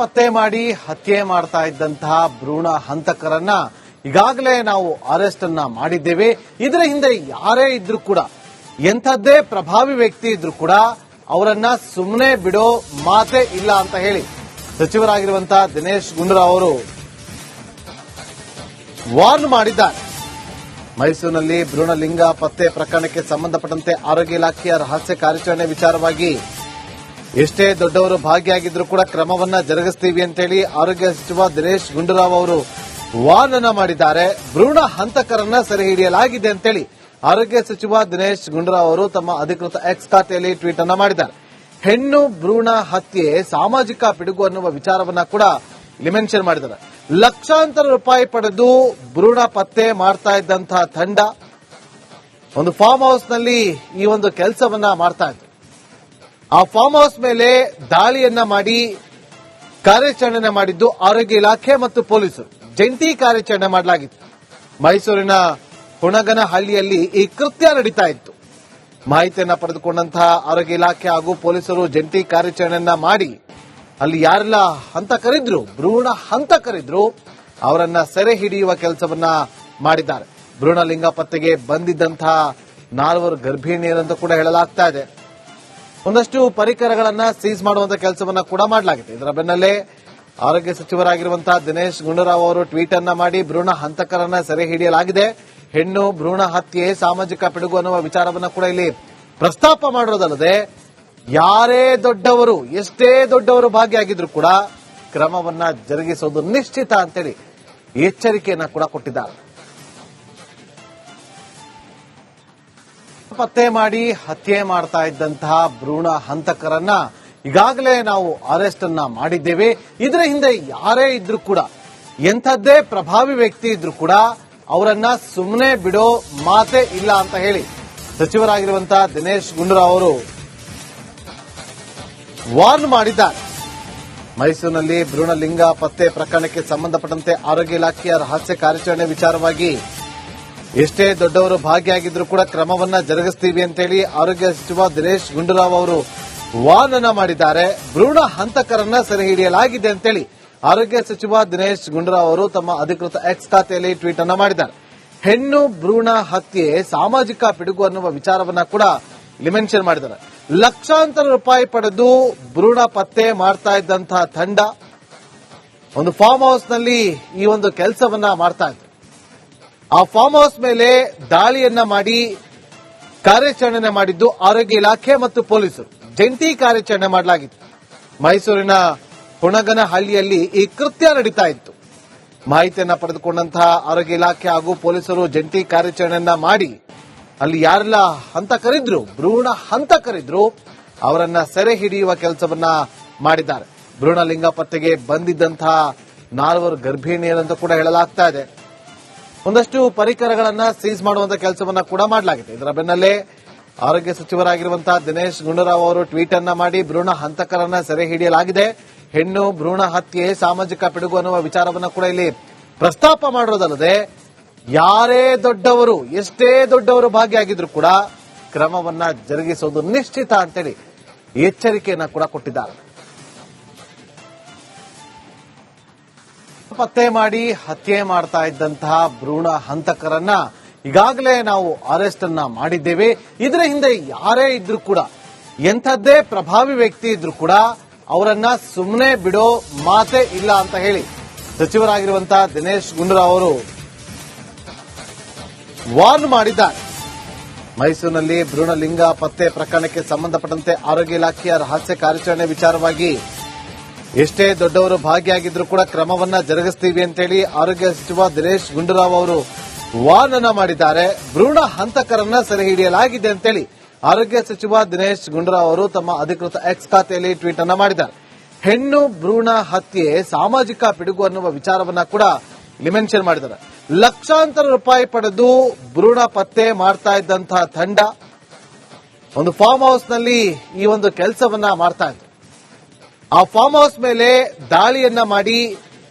ಪತ್ತೆ ಮಾಡಿ ಹತ್ಯೆ ಮಾಡ್ತಾ ಇದ್ದಂತಹ ಭ್ರೂಣ ಹಂತಕರನ್ನ ಈಗಾಗಲೇ ನಾವು ಅರೆಸ್ಟ್ ಅನ್ನ ಮಾಡಿದ್ದೇವೆ. ಇದರ ಹಿಂದೆ ಯಾರೇ ಇದ್ರೂ ಕೂಡ, ಎಂಥದ್ದೇ ಪ್ರಭಾವಿ ವ್ಯಕ್ತಿ ಇದ್ರೂ ಕೂಡ ಅವರನ್ನ ಸುಮ್ಮನೆ ಬಿಡೋ ಮಾತೇ ಇಲ್ಲ ಅಂತ ಹೇಳಿ ಸಚಿವರಾಗಿರುವಂತಹ ದಿನೇಶ್ ಗುಂಡೂರಾವ್ ಅವರು ವಾರ್ನ್ ಮಾಡಿದ್ದಾರೆ. ಮೈಸೂರಿನಲ್ಲಿ ಭ್ರೂಣಲಿಂಗ ಪತ್ತೆ ಪ್ರಕರಣಕ್ಕೆ ಸಂಬಂಧಪಟ್ಟಂತೆ ಆರೋಗ್ಯ ಇಲಾಖೆಯ ರಹಸ್ಯ ಕಾರ್ಯಾಚರಣೆ ವಿಚಾರವಾಗಿ ಎಷ್ಟೇ ದೊಡ್ಡವರು ಭಾಗಿಯಾಗಿದ್ರೂ ಕೂಡ ಕ್ರಮವನ್ನ ಜರುಗಿಸ್ತೀವಿ ಅಂತೇಳಿ ಆರೋಗ್ಯ ಸಚಿವ ದಿನೇಶ್ ಗುಂಡೂರಾವ್ ಅವರು ವಾರ್ನ್ ಅನ್ನ ಮಾಡಿದ್ದಾರೆ. ಭ್ರೂಣ ಹಂತಕರನ್ನ ಸೆರೆ ಹಿಡಿಯಲಾಗಿದೆ ಅಂತೇಳಿ ಆರೋಗ್ಯ ಸಚಿವ ದಿನೇಶ್ ಗುಂಡೂರಾವ್ ಅವರು ತಮ್ಮ ಅಧಿಕೃತ ಎಕ್ಸ್ ಖಾತೆಯಲ್ಲಿ ಟ್ವೀಟ್ ಅನ್ನ ಮಾಡಿದ್ದಾರೆ. ಹೆಣ್ಣು ಭ್ರೂಣ ಹತ್ಯೆ ಸಾಮಾಜಿಕ ಪಿಡುಗು ಅನ್ನುವ ವಿಚಾರವನ್ನ ಕೂಡ ಇಲ್ಲಿ ಮೆನ್ಷನ್ ಮಾಡಿದ್ದಾರೆ. ಲಕ್ಷಾಂತರ ರೂಪಾಯಿ ಪಡೆದು ಭ್ರೂಣ ಪತ್ತೆ ಮಾಡ್ತಾ ಇದ್ದಂತಹ ತಂಡ ಒಂದು ಫಾರ್ಮ್ ಹೌಸ್ ನಲ್ಲಿ ಈ ಒಂದು ಕೆಲಸವನ್ನ ಮಾಡ್ತಾ ಇತ್ತು. ಆ ಫಾರ್ಮ್ ಹೌಸ್ ಮೇಲೆ ದಾಳಿಯನ್ನ ಮಾಡಿ ಕಾರ್ಯಾಚರಣೆ ಮಾಡಿದ್ದು ಆರೋಗ್ಯ ಇಲಾಖೆ ಮತ್ತು ಪೊಲೀಸರು. ಜಂಟಿ ಕಾರ್ಯಾಚರಣೆ ಮಾಡಲಾಗಿತ್ತು. ಮೈಸೂರಿನ ಹುಣಗನಹಳ್ಳಿಯಲ್ಲಿ ಈ ಕೃತ್ಯ ನಡೀತಾ ಇತ್ತು. ಮಾಹಿತಿಯನ್ನ ಪಡೆದುಕೊಂಡಂತಹ ಆರೋಗ್ಯ ಇಲಾಖೆ ಹಾಗೂ ಪೊಲೀಸರು ಜಂಟಿ ಕಾರ್ಯಾಚರಣೆಯನ್ನ ಮಾಡಿ ಅಲ್ಲಿ ಯಾರೆಲ್ಲ ಹಂತಕರಿದ್ರು, ಭ್ರೂಣ ಹಂತಕರಿದ್ರು, ಅವರನ್ನ ಸೆರೆ ಹಿಡಿಯುವ ಕೆಲಸವನ್ನ ಮಾಡಿದ್ದಾರೆ. ಭ್ರೂಣಲಿಂಗ ಪತ್ತೆಗೆ ಬಂದಿದ್ದಂತಹ 4 ಗರ್ಭಿಣಿಯರಂತ ಕೂಡ ಹೇಳಲಾಗ್ತಾ ಇದೆ. ಒಂದಷ್ಟು ಪರಿಕರಗಳನ್ನ ಸೀಸ್ ಮಾಡುವಂತ ಕೆಲಸವನ್ನ ಕೂಡ ಮಾಡಲಾಗಿದೆ. ಇದರ ಬೆನ್ನಲ್ಲೇ ಆರೋಗ್ಯ ಸಚಿವರಾಗಿರುವಂತಹ ದಿನೇಶ್ ಗುಂಡೂರಾವ್ ಅವರು ಟ್ವೀಟ್ ಅನ್ನ ಮಾಡಿ ಭ್ರೂಣ ಹಂತಕರನ್ನ ಸೆರೆ ಹಿಡಿಯಲಾಗಿದೆ, ಹೆಣ್ಣು ಭ್ರೂಣ ಹತ್ಯೆ ಸಾಮಾಜಿಕ ಪಿಡುಗು ಅನ್ನುವ ವಿಚಾರವನ್ನ ಕೂಡ ಇಲ್ಲಿ ಪ್ರಸ್ತಾಪ ಮಾಡೋದಲ್ಲದೆ ಯಾರೇ ದೊಡ್ಡವರು, ಎಷ್ಟೇ ದೊಡ್ಡವರು ಭಾಗಿಯಾಗಿದ್ರು ಕೂಡ ಕ್ರಮವನ್ನ ಜರುಗಿಸೋದು ನಿಶ್ಚಿತ ಅಂತೇಳಿ ಎಚ್ಚರಿಕೆಯನ್ನ ಕೂಡ ಕೊಟ್ಟಿದ್ದಾರೆ. ಪತ್ತೆ ಮಾಡಿ ಹತ್ಯೆ ಮಾಡ್ತಾ ಇದ್ದಂತಹ ಭ್ರೂಣ ಹಂತಕರನ್ನ ಈಗಾಗಲೇ ನಾವು ಅರೆಸ್ಟ್ ಅನ್ನ ಮಾಡಿದ್ದೇವೆ. ಇದರ ಹಿಂದೆ ಯಾರೇ ಇದ್ರೂ ಕೂಡ, ಎಂಥದ್ದೇ ಪ್ರಭಾವಿ ವ್ಯಕ್ತಿ ಇದ್ರೂ ಕೂಡ ಅವರನ್ನ ಸುಮ್ಮನೆ ಬಿಡೋ ಮಾತೇ ಇಲ್ಲ ಅಂತ ಹೇಳಿ ಸಚಿವರಾಗಿರುವಂತಹ ದಿನೇಶ್ ಗುಂಡೂರಾವ್ ಅವರು ವಾರ್ನ್ ಮಾಡಿದ್ದಾರೆ. ಮೈಸೂರಿನಲ್ಲಿ ಭ್ರೂಣಲಿಂಗ ಪತ್ತೆ ಪ್ರಕರಣಕ್ಕೆ ಸಂಬಂಧಪಟ್ಟಂತೆ ಆರೋಗ್ಯ ಇಲಾಖೆಯ ರಹಸ್ಯ ಕಾರ್ಯಾಚರಣೆ ವಿಚಾರವಾಗಿ ಎಷ್ಟೇ ದೊಡ್ಡವರು ಭಾಗಿಯಾಗಿದ್ರೂ ಕೂಡ ಕ್ರಮವನ್ನ ಜರುಗಿಸ್ತೀವಿ ಅಂತೇಳಿ ಆರೋಗ್ಯ ಸಚಿವ ದಿನೇಶ್ ಗುಂಡೂರಾವ್ ಅವರು ವಾರ್ನ್ ಅನ್ನ ಮಾಡಿದ್ದಾರೆ. ಭ್ರೂಣ ಹಂತಕರನ್ನ ಸೆರೆ ಹಿಡಿಯಲಾಗಿದೆ ಅಂತೇಳಿ ಆರೋಗ್ಯ ಸಚಿವ ದಿನೇಶ್ ಗುಂಡೂರಾವ್ ಅವರು ತಮ್ಮ ಅಧಿಕೃತ ಎಕ್ಸ್ ಖಾತೆಯಲ್ಲಿ ಟ್ವೀಟ್ ಅನ್ನ ಮಾಡಿದ್ದಾರೆ. ಹೆಣ್ಣು ಭ್ರೂಣ ಹತ್ಯೆ ಸಾಮಾಜಿಕ ಪಿಡುಗು ಅನ್ನುವ ವಿಚಾರವನ್ನ ಕೂಡ ಇಲ್ಲಿ ಮೆನ್ಷನ್ ಮಾಡಿದ್ದಾರೆ. ಲಕ್ಷಾಂತರ ರೂಪಾಯಿ ಪಡೆದು ಭ್ರೂಣ ಪತ್ತೆ ಮಾಡ್ತಾ ಇದ್ದಂತಹ ತಂಡ ಒಂದು ಫಾರ್ಮ್ ಹೌಸ್ ನಲ್ಲಿ ಈ ಒಂದು ಕೆಲಸವನ್ನ ಮಾಡ್ತಾ ಇತ್ತು. ಆ ಫಾರ್ಮ್ ಹೌಸ್ ಮೇಲೆ ದಾಳಿಯನ್ನ ಮಾಡಿ ಕಾರ್ಯಾಚರಣೆ ಮಾಡಿದ್ದು ಆರೋಗ್ಯ ಇಲಾಖೆ ಮತ್ತು ಪೊಲೀಸರು. ಜಂಟಿ ಕಾರ್ಯಾಚರಣೆ ಮಾಡಲಾಗಿತ್ತು. ಮೈಸೂರಿನ ಹುಣಗನಹಳ್ಳಿಯಲ್ಲಿ ಈ ಕೃತ್ಯ ನಡೀತಾ ಇತ್ತು. ಮಾಹಿತಿಯನ್ನ ಪಡೆದುಕೊಂಡಂತಹ ಆರೋಗ್ಯ ಇಲಾಖೆ ಹಾಗೂ ಪೊಲೀಸರು ಜಂಟಿ ಕಾರ್ಯಾಚರಣೆಯನ್ನ ಮಾಡಿ ಅಲ್ಲಿ ಯಾರೆಲ್ಲ ಹಂತಕರಿದ್ರು, ಭ್ರೂಣ ಹಂತಕರಿದ್ರು, ಅವರನ್ನ ಸೆರೆ ಹಿಡಿಯುವ ಕೆಲಸವನ್ನ ಮಾಡಿದ್ದಾರೆ. ಭ್ರೂಣಲಿಂಗ ಪತ್ತೆಗೆ ಬಂದಿದ್ದಂತಹ 4 ಗರ್ಭಿಣಿಯರಂತ ಕೂಡ ಹೇಳಲಾಗ್ತಾ ಇದೆ. ಒಂದಷ್ಟು ಪರಿಕರಗಳನ್ನ ಸೀಸ್ ಮಾಡುವಂತ ಕೆಲಸವನ್ನ ಕೂಡ ಮಾಡಲಾಗಿದೆ. ಇದರ ಬೆನ್ನಲ್ಲೇ ಆರೋಗ್ಯ ಸಚಿವರಾಗಿರುವಂತಹ ದಿನೇಶ್ ಗುಂಡೂರಾವ್ ಅವರು ಟ್ವೀಟ್ ಅನ್ನ ಮಾಡಿ ಭ್ರೂಣ ಹಂತಕರನ್ನ ಸೆರೆ ಹಿಡಿಯಲಾಗಿದೆ, ಹೆಣ್ಣು ಭ್ರೂಣ ಹತ್ಯೆ ಸಾಮಾಜಿಕ ಪಿಡುಗು ಅನ್ನುವ ವಿಚಾರವನ್ನ ಕೂಡ ಇಲ್ಲಿ ಪ್ರಸ್ತಾಪ ಮಾಡೋದಲ್ಲದೆ ಯಾರೇ ದೊಡ್ಡವರು, ಎಷ್ಟೇ ದೊಡ್ಡವರು ಭಾಗಿಯಾಗಿದ್ರು ಕೂಡ ಕ್ರಮವನ್ನ ಜರುಗಿಸೋದು ನಿಶ್ಚಿತ ಅಂತೇಳಿ ಎಚ್ಚರಿಕೆಯನ್ನ ಕೂಡ ಕೊಟ್ಟಿದ್ದಾರೆ. ಪತ್ತೆ ಮಾಡಿ ಹತ್ಯೆ ಮಾಡ್ತಾ ಇದ್ದಂತಹ ಭ್ರೂಣ ಹಂತಕರನ್ನ ಈಗಾಗಲೇ ನಾವು ಅರೆಸ್ಟ್ ಅನ್ನ ಮಾಡಿದ್ದೇವೆ. ಇದರ ಹಿಂದೆ ಯಾರೇ ಇದ್ರೂ ಕೂಡ, ಎಂಥದ್ದೇ ಪ್ರಭಾವಿ ವ್ಯಕ್ತಿ ಇದ್ರೂ ಕೂಡ ಅವರನ್ನ ಸುಮ್ಮನೆ ಬಿಡೋ ಮಾತೇ ಇಲ್ಲ ಅಂತ ಹೇಳಿ ಸಚಿವರಾಗಿರುವಂತಹ ದಿನೇಶ್ ಗುಂಡೂರಾವ್ ಅವರು ವಾರ್ನ್ ಮಾಡಿದ್ದಾರೆ. ಮೈಸೂರಿನಲ್ಲಿ ಭ್ರೂಣಲಿಂಗ ಪತ್ತೆ ಪ್ರಕರಣಕ್ಕೆ ಸಂಬಂಧಪಟ್ಟಂತೆ ಆರೋಗ್ಯ ಇಲಾಖೆಯ ರಹಸ್ಯ ಕಾರ್ಯಾಚರಣೆ ವಿಚಾರವಾಗಿ ಎಷ್ಟೇ ದೊಡ್ಡವರು ಭಾಗಿಯಾಗಿದ್ರೂ ಕೂಡ ಕ್ರಮವನ್ನ ಜರುಗಿಸ್ತೀವಿ ಅಂತೇಳಿ ಆರೋಗ್ಯ ಸಚಿವ ದಿನೇಶ್ ಗುಂಡೂರಾವ್ ಅವರು ವಾರ್ನ್ ಅನ್ನ ಮಾಡಿದ್ದಾರೆ. ಭ್ರೂಣ ಹಂತಕರನ್ನ ಸೆರೆ ಹಿಡಿಯಲಾಗಿದೆ ಅಂತೇಳಿ ಆರೋಗ್ಯ ಸಚಿವ ದಿನೇಶ್ ಗುಂಡೂರಾವ್ ಅವರು ತಮ್ಮ ಅಧಿಕೃತ ಎಕ್ಸ್ ಖಾತೆಯಲ್ಲಿ ಟ್ವೀಟ್ ಅನ್ನ ಮಾಡಿದ್ದಾರೆ. ಹೆಣ್ಣು ಭ್ರೂಣ ಹತ್ಯೆ ಸಾಮಾಜಿಕ ಪಿಡುಗು ಅನ್ನುವ ವಿಚಾರವನ್ನ ಕೂಡ ಇಲ್ಲಿ ಮೆನ್ಷನ್ ಮಾಡಿದ್ದಾರೆ. ಲಕ್ಷಾಂತರ ರೂಪಾಯಿ ಪಡೆದು ಭ್ರೂಣ ಪತ್ತೆ ಮಾಡ್ತಾ ಇದ್ದಂತಹ ತಂಡ ಒಂದು ಫಾರ್ಮ್ ಹೌಸ್ ನಲ್ಲಿ ಈ ಒಂದು ಕೆಲಸವನ್ನ ಮಾಡ್ತಾ ಇತ್ತು. ಆ ಫಾರ್ಮ್ ಹೌಸ್ ಮೇಲೆ ದಾಳಿಯನ್ನ ಮಾಡಿ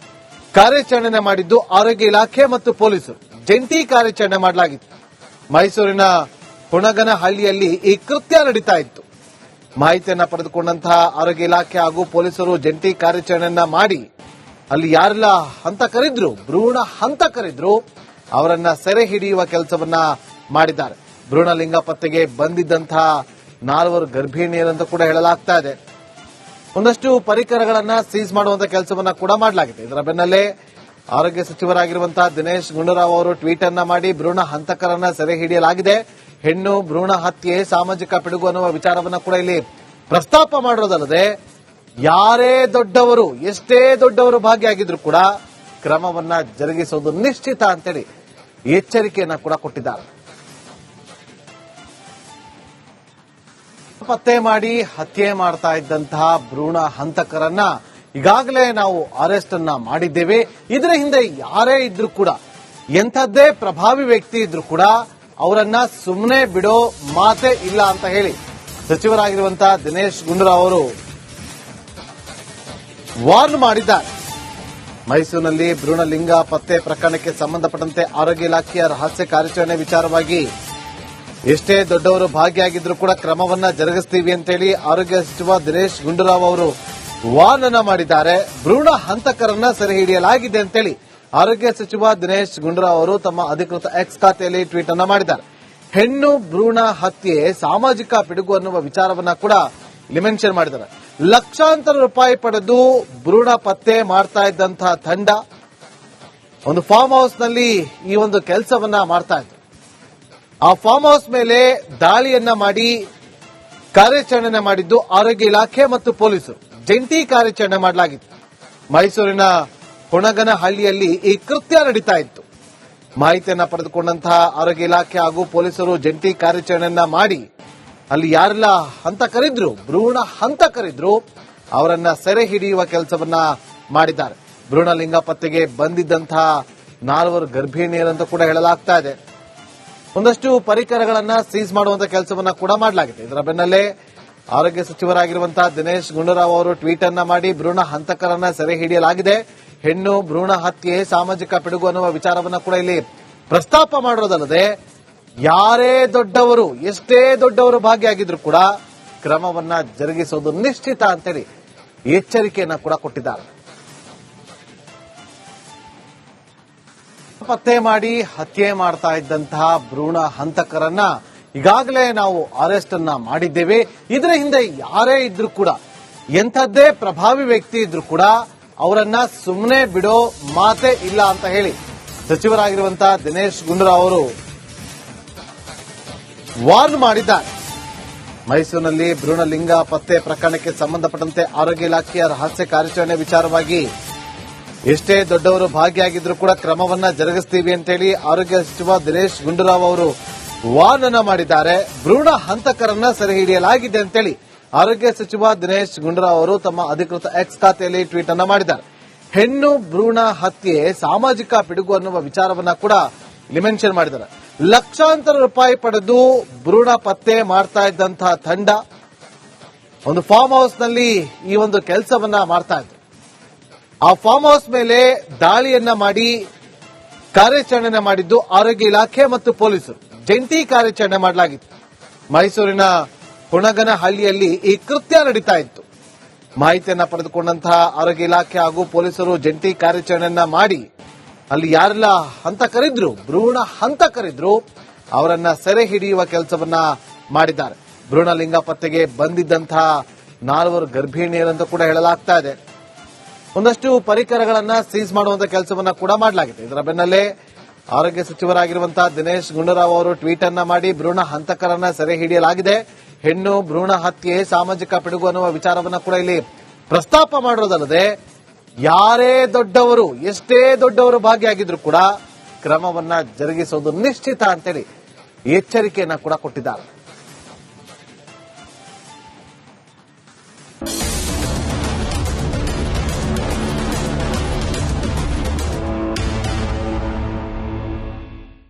ಕಾರ್ಯಾಚರಣೆ ಮಾಡಿದ್ದು ಆರೋಗ್ಯ ಇಲಾಖೆ ಮತ್ತು ಪೊಲೀಸರು. ಜಂಟಿ ಕಾರ್ಯಾಚರಣೆ ಮಾಡಲಾಗಿತ್ತು. ಮೈಸೂರಿನ ಹುಣಗನಹಳ್ಳಿಯಲ್ಲಿ ಈ ಕೃತ್ಯ ನಡೀತಾ ಇತ್ತು. ಮಾಹಿತಿಯನ್ನ ಪಡೆದುಕೊಂಡಂತಹ ಆರೋಗ್ಯ ಇಲಾಖೆ ಹಾಗೂ ಪೊಲೀಸರು ಜಂಟಿ ಕಾರ್ಯಾಚರಣೆಯನ್ನ ಮಾಡಿ ಅಲ್ಲಿ ಯಾರೆಲ್ಲ ಹಂತಕರಿದ್ರು, ಭ್ರೂಣ ಹಂತಕರಿದ್ರು, ಅವರನ್ನ ಸೆರೆ ಹಿಡಿಯುವ ಕೆಲಸವನ್ನ ಮಾಡಿದ್ದಾರೆ. ಭ್ರೂಣ ಲಿಂಗ ಪತ್ತೆಗೆ ಬಂದಿದ್ದಂತಹ 4 ಗರ್ಭಿಣಿಯರಂತ ಕೂಡ ಹೇಳಲಾಗ್ತಾ ಇದೆ. ಒಂದಷ್ಟು ಪರಿಕರಗಳನ್ನ ಸೀಸ್ ಮಾಡುವಂತ ಕೆಲಸವನ್ನ ಕೂಡ ಮಾಡಲಾಗಿದೆ. ಇದರ ಬೆನ್ನಲ್ಲೇ ಆರೋಗ್ಯ ಸಚಿವರಾಗಿರುವಂತಹ ದಿನೇಶ್ ಗುಂಡೂರಾವ್ ಅವರು ಟ್ವೀಟ್ ಅನ್ನ ಮಾಡಿ ಭ್ರೂಣ ಹಂತಕರನ್ನ ಸೆರೆ ಹಿಡಿಯಲಾಗಿದೆ, ಹೆಣ್ಣು ಭ್ರೂಣ ಹತ್ಯೆ ಸಾಮಾಜಿಕ ಪಿಡುಗು ಅನ್ನುವ ವಿಚಾರವನ್ನ ಕೂಡ ಇಲ್ಲಿ ಪ್ರಸ್ತಾಪ ಮಾಡಿರೋದಲ್ಲದೆ ಯಾರೇ ದೊಡ್ಡವರು, ಎಷ್ಟೇ ದೊಡ್ಡವರು ಭಾಗಿಯಾಗಿದ್ರು ಕೂಡ ಕ್ರಮವನ್ನ ಜರುಗಿಸುವುದು ನಿಶ್ಚಿತ ಅಂತೇಳಿ ಎಚ್ಚರಿಕೆಯನ್ನ ಕೂಡ ಕೊಟ್ಟಿದ್ದಾರೆ. ಪತ್ತೆ ಮಾಡಿ ಹತ್ಯೆ ಮಾಡ್ತಾ ಇದ್ದಂತಹ ಭ್ರೂಣ ಹಂತಕರನ್ನ ಈಗಾಗಲೇ ನಾವು ಅರೆಸ್ಟ್ ಅನ್ನ ಮಾಡಿದ್ದೇವೆ. ಇದರ ಹಿಂದೆ ಯಾರೇ ಇದ್ರೂ ಕೂಡ, ಎಂಥದ್ದೇ ಪ್ರಭಾವಿ ವ್ಯಕ್ತಿ ಇದ್ರೂ ಕೂಡ ಅವರನ್ನ ಸುಮ್ಮನೆ ಬಿಡೋ ಮಾತೇ ಇಲ್ಲ ಅಂತ ಹೇಳಿ ಸಚಿವರಾಗಿರುವಂತಹ ದಿನೇಶ್ ಗುಂಡೂರಾವ್ ಅವರು ವಾರ್ನ್ ಮಾಡಿದ್ದಾರೆ. ಮೈಸೂರಿನಲ್ಲಿ ಭ್ರೂಣ ಲಿಂಗ ಪತ್ತೆ ಪ್ರಕರಣಕ್ಕೆ ಸಂಬಂಧಪಟ್ಟಂತೆ ಆರೋಗ್ಯ ಇಲಾಖೆಯ ರಹಸ್ಯ ಕಾರ್ಯಾಚರಣೆ ವಿಚಾರವಾಗಿ ಎಷ್ಟೇ ದೊಡ್ಡವರು ಭಾಗಿಯಾಗಿದ್ರು ಕೂಡ ಕ್ರಮವನ್ನ ಜರುಗಿಸ್ತೀವಿ ಅಂತೇಳಿ ಆರೋಗ್ಯ ಸಚಿವ ದಿನೇಶ್ ಗುಂಡೂರಾವ್ ಅವರು ವಾರ್ನ್ ಅನ್ನ ಮಾಡಿದ್ದಾರೆ. ಭ್ರೂಣ ಹಂತಕರನ್ನ ಸೆರೆ ಹಿಡಿಯಲಾಗಿದೆ ಅಂತೇಳಿ ಆರೋಗ್ಯ ಸಚಿವ ದಿನೇಶ್ ಗುಂಡೂರಾವ್ ಅವರು ತಮ್ಮ ಅಧಿಕೃತ ಎಕ್ಸ್ ಖಾತೆಯಲ್ಲಿ ಟ್ವೀಟ್ ಅನ್ನ ಮಾಡಿದ್ದಾರೆ. ಹೆಣ್ಣು ಭ್ರೂಣ ಹತ್ಯೆ ಸಾಮಾಜಿಕ ಪಿಡುಗು ಅನ್ನುವ ವಿಚಾರವನ್ನ ಕೂಡ ಇಲ್ಲಿ ಮೆನ್ಷನ್ ಮಾಡಿದ್ದಾರೆ. ಲಕ್ಷಾಂತರ ರೂಪಾಯಿ ಪಡೆದು ಭ್ರೂಣ ಪತ್ತೆ ಮಾಡ್ತಾ ಇದ್ದಂತಹ ತಂಡ ಒಂದು ಫಾರ್ಮ್ ಹೌಸ್ ನಲ್ಲಿ ಈ ಒಂದು ಕೆಲಸವನ್ನ ಮಾಡ್ತಾ ಇತ್ತು. ಆ ಫಾರ್ಮ್ ಹೌಸ್ ಮೇಲೆ ದಾಳಿಯನ್ನ ಮಾಡಿ ಕಾರ್ಯಾಚರಣೆ ಮಾಡಿದ್ದು ಆರೋಗ್ಯ ಇಲಾಖೆ ಮತ್ತು ಪೊಲೀಸರು ಜಂಟಿ ಕಾರ್ಯಾಚರಣೆ ಮಾಡಲಾಗಿತ್ತು. ಮೈಸೂರಿನ ಹುಣಗನಹಳ್ಳಿಯಲ್ಲಿ ಈ ಕೃತ್ಯ ನಡೀತಾ ಇತ್ತು. ಮಾಹಿತಿಯನ್ನ ಪಡೆದುಕೊಂಡಂತಹ ಆರೋಗ್ಯ ಇಲಾಖೆ ಹಾಗೂ ಪೊಲೀಸರು ಜಂಟಿ ಕಾರ್ಯಾಚರಣೆಯನ್ನ ಮಾಡಿ ಅಲ್ಲಿ ಯಾರೆಲ್ಲ ಹಂತಕರಿದ್ರು, ಭ್ರೂಣ ಹಂತಕರಿದ್ರು, ಅವರನ್ನ ಸೆರೆ ಹಿಡಿಯುವ ಕೆಲಸವನ್ನ ಮಾಡಿದ್ದಾರೆ. ಭ್ರೂಣ ಲಿಂಗ ಪತ್ತೆಗೆ ಬಂದಿದ್ದಂತಹ 4 ಗರ್ಭಿಣಿಯರಂತ ಕೂಡ ಹೇಳಲಾಗ್ತಾ ಇದೆ. ಒಂದಷ್ಟು ಪರಿಕರಗಳನ್ನ ಸೀಸ್ ಮಾಡುವಂತ ಕೆಲಸವನ್ನ ಕೂಡ ಮಾಡಲಾಗಿದೆ. ಇದರ ಬೆನ್ನಲ್ಲೇ ಆರೋಗ್ಯ ಸಚಿವರಾಗಿರುವಂತಹ ದಿನೇಶ್ ಗುಂಡೂರಾವ್ ಅವರು ಟ್ವೀಟ್ ಅನ್ನ ಮಾಡಿ ಭ್ರೂಣ ಹಂತಕರನ್ನ ಸೆರೆ ಹಿಡಿಯಲಾಗಿದೆ, ಹೆಣ್ಣು ಭ್ರೂಣ ಹತ್ಯೆ ಸಾಮಾಜಿಕ ಪಿಡುಗು ಅನ್ನುವ ವಿಚಾರವನ್ನ ಕೂಡ ಇಲ್ಲಿ ಪ್ರಸ್ತಾಪ ಮಾಡಿರೋದಲ್ಲದೆ ಯಾರೇ ದೊಡ್ಡವರು, ಎಷ್ಟೇ ದೊಡ್ಡವರು ಭಾಗಿಯಾಗಿದ್ರು ಕೂಡ ಕ್ರಮವನ್ನ ಜರುಗಿಸುವುದು ನಿಶ್ಚಿತ ಅಂತೇಳಿ ಎಚ್ಚರಿಕೆಯನ್ನ ಕೂಡ ಕೊಟ್ಟಿದ್ದಾರೆ. ಪತ್ತೆ ಮಾಡಿ ಹತ್ಯೆ ಮಾಡ್ತಾ ಇದ್ದಂತಹ ಭ್ರೂಣ ಹಂತಕರನ್ನ ಈಗಾಗಲೇ ನಾವು ಅರೆಸ್ಟ್ ಅನ್ನ ಮಾಡಿದ್ದೇವೆ. ಇದರ ಹಿಂದೆ ಯಾರೇ ಇದ್ರೂ ಕೂಡ, ಎಂಥದ್ದೇ ಪ್ರಭಾವಿ ವ್ಯಕ್ತಿ ಇದ್ರೂ ಕೂಡ ಅವರನ್ನ ಸುಮ್ಮನೆ ಬಿಡೋ ಮಾತೇ ಇಲ್ಲ ಅಂತ ಹೇಳಿ ಸಚಿವರಾಗಿರುವಂತಹ ದಿನೇಶ್ ಗುಂಡೂರಾವ್ ಅವರು ವಾರ್ನ್ ಮಾಡಿದ್ದಾರೆ. ಮೈಸೂರಿನಲ್ಲಿ ಭ್ರೂಣ ಲಿಂಗ ಪತ್ತೆ ಪ್ರಕರಣಕ್ಕೆ ಸಂಬಂಧಪಟ್ಟಂತೆ ಆರೋಗ್ಯ ಇಲಾಖೆಯ ರಹಸ್ಯ ಕಾರ್ಯಾಚರಣೆ ವಿಚಾರವಾಗಿ ಎಷ್ಟೇ ದೊಡ್ಡವರು ಭಾಗಿಯಾಗಿದ್ರು ಕೂಡ ಕ್ರಮವನ್ನ ಜರುಗಿಸ್ತೀವಿ ಅಂತೇಳಿ ಆರೋಗ್ಯ ಸಚಿವ ದಿನೇಶ್ ಗುಂಡೂರಾವ್ ಅವರು ವಾರ್ನ್ ಅನ್ನ ಮಾಡಿದ್ದಾರೆ. ಭ್ರೂಣ ಹಂತಕರನ್ನ ಸೆರೆ ಹಿಡಿಯಲಾಗಿದೆ ಅಂತೇಳಿ ಆರೋಗ್ಯ ಸಚಿವ ದಿನೇಶ್ ಗುಂಡೂರಾವ್ ಅವರು ತಮ್ಮ ಅಧಿಕೃತ ಎಕ್ಸ್ ಖಾತೆಯಲ್ಲಿ ಟ್ವೀಟ್ ಅನ್ನ ಮಾಡಿದ್ದಾರೆ. ಹೆಣ್ಣು ಭ್ರೂಣ ಹತ್ಯೆ ಸಾಮಾಜಿಕ ಪಿಡುಗು ಅನ್ನುವ ವಿಚಾರವನ್ನ ಕೂಡ ಇಲ್ಲಿ ಮೆನ್ಷನ್ ಮಾಡಿದ್ದಾರೆ. ಲಕ್ಷಾಂತರ ರೂಪಾಯಿ ಪಡೆದು ಭ್ರೂಣ ಪತ್ತೆ ಮಾಡ್ತಾ ಇದ್ದಂತಹ ತಂಡ ಒಂದು ಫಾರ್ಮ್ ಹೌಸ್ ನಲ್ಲಿ ಈ ಒಂದು ಕೆಲಸವನ್ನ ಮಾಡ್ತಾ ಇತ್ತು. ಆ ಫಾರ್ಮ್ ಹೌಸ್ ಮೇಲೆ ದಾಳಿಯನ್ನ ಮಾಡಿ ಕಾರ್ಯಾಚರಣೆ ಮಾಡಿದ್ದು ಆರೋಗ್ಯ ಇಲಾಖೆ ಮತ್ತು ಪೊಲೀಸರು ಜಂಟಿ ಕಾರ್ಯಾಚರಣೆ ಮಾಡಲಾಗಿತ್ತು. ಮೈಸೂರಿನ ಹುಣಗನಹಳ್ಳಿಯಲ್ಲಿ ಈ ಕೃತ್ಯ ನಡೀತಾ ಇತ್ತು. ಮಾಹಿತಿಯನ್ನ ಪಡೆದುಕೊಂಡಂತಹ ಆರೋಗ್ಯ ಇಲಾಖೆ ಹಾಗೂ ಪೊಲೀಸರು ಜಂಟಿ ಕಾರ್ಯಾಚರಣೆಯನ್ನ ಮಾಡಿ ಅಲ್ಲಿ ಯಾರೆಲ್ಲ ಹಂತಕರಿದ್ರು, ಭ್ರೂಣ ಹಂತಕರಿದ್ರು, ಅವರನ್ನ ಸೆರೆ ಹಿಡಿಯುವ ಕೆಲಸವನ್ನ ಮಾಡಿದ್ದಾರೆ. ಭ್ರೂಣ ಲಿಂಗ ಪತ್ತೆಗೆ ಬಂದಿದ್ದಂತಹ 4 ಗರ್ಭಿಣಿಯರಂತ ಕೂಡ ಹೇಳಲಾಗ್ತಾ ಇದೆ. ಒಂದಷ್ಟು ಪರಿಕರಗಳನ್ನ ಸೀಸ್ ಮಾಡುವಂತ ಕೆಲಸವನ್ನ ಕೂಡ ಮಾಡಲಾಗಿದೆ. ಇದರ ಬೆನ್ನಲ್ಲೇ ಆರೋಗ್ಯ ಸಚಿವರಾಗಿರುವಂತಹ ದಿನೇಶ್ ಗುಂಡೂರಾವ್ ಅವರು ಟ್ವೀಟ್ ಅನ್ನ ಮಾಡಿ ಭ್ರೂಣ ಹಂತಕರನ್ನ ಸೆರೆ ಹಿಡಿಯಲಾಗಿದೆ, ಹೆಣ್ಣು ಭ್ರೂಣ ಹತ್ಯೆ ಸಾಮಾಜಿಕ ಪಿಡುಗು ಅನ್ನುವ ವಿಚಾರವನ್ನ ಕೂಡ ಇಲ್ಲಿ ಪ್ರಸ್ತಾಪ ಮಾಡಿರೋದಲ್ಲದೆ ಯಾರೇ ದೊಡ್ಡವರು, ಎಷ್ಟೇ ದೊಡ್ಡವರು ಭಾಗಿಯಾಗಿದ್ರು ಕೂಡ ಕ್ರಮವನ್ನ ಜರುಗಿಸುವುದು ನಿಶ್ಚಿತ ಅಂತೇಳಿ ಎಚ್ಚರಿಕೆಯನ್ನ ಕೂಡ ಕೊಟ್ಟಿದ್ದಾರೆ.